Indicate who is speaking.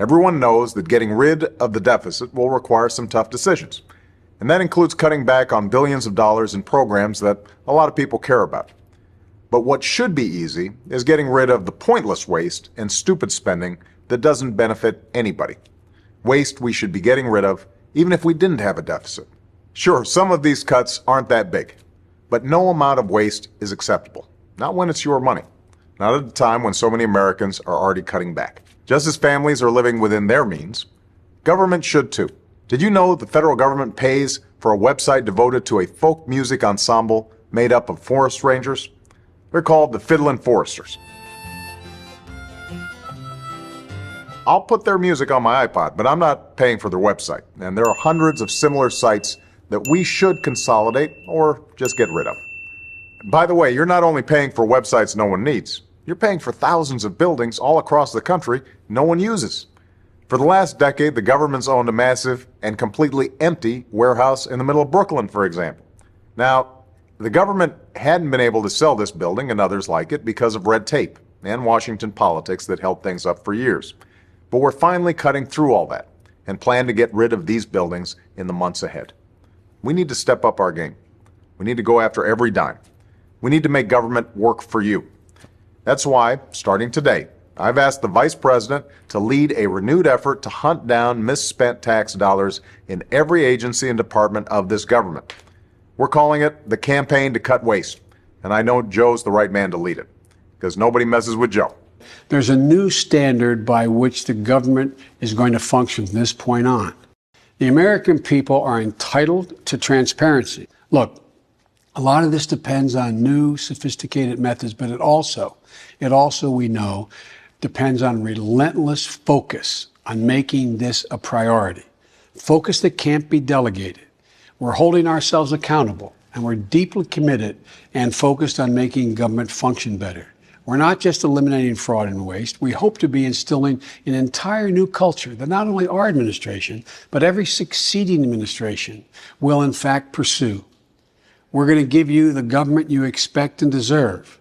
Speaker 1: Everyone knows that getting rid of the deficit will require some tough decisions. And that includes cutting back on billions of dollars in programs that a lot of people care about. But what should be easy is getting rid of the pointless waste and stupid spending that doesn't benefit anybody. Waste we should be getting rid of even if we didn't have a deficit. Sure, some of these cuts aren't that big, but no amount of waste is acceptable. Not when it's your money. Not at a time when so many Americans are already cutting back. Just as families are living within their means, government should too. Did you know the federal government pays for a website devoted to a folk music ensemble made up of forest rangers? They're called the Fiddlin' Foresters. I'll put their music on my iPod, but I'm not paying for their website. And there are hundreds of similar sites that we should consolidate or just get rid of. By the way, you're not only paying for websites no one needs, you're paying for thousands of buildings all across the country no one uses. For the last decade, the government's owned a massive and completely empty warehouse in the middle of Brooklyn, for example. Now, the government hadn't been able to sell this building and others like it because of red tape and Washington politics that held things up for years. But we're finally cutting through all that and plan to get rid of these buildings in the months ahead. We need to step up our game. We need to go after every dime. We need to make government work for you. That's why, starting today, I've asked the Vice President to lead a renewed effort to hunt down misspent tax dollars in every agency and department of this government. We're calling it the Campaign to Cut Waste, and I know Joe's the right man to lead it, because nobody messes with Joe.
Speaker 2: There's a new standard by which the government is going to function from this point on. The American people are entitled to transparency. Look, a lot of this depends on new, sophisticated methods, but it also, we know, depends on relentless focus on making this a priority. Focus that can't be delegated. We're holding ourselves accountable, and we're deeply committed and focused on making government function better. We're not just eliminating fraud and waste. We hope to be instilling an entire new culture that not only our administration, but every succeeding administration will in fact pursue. We're going to give you the government you expect and deserve.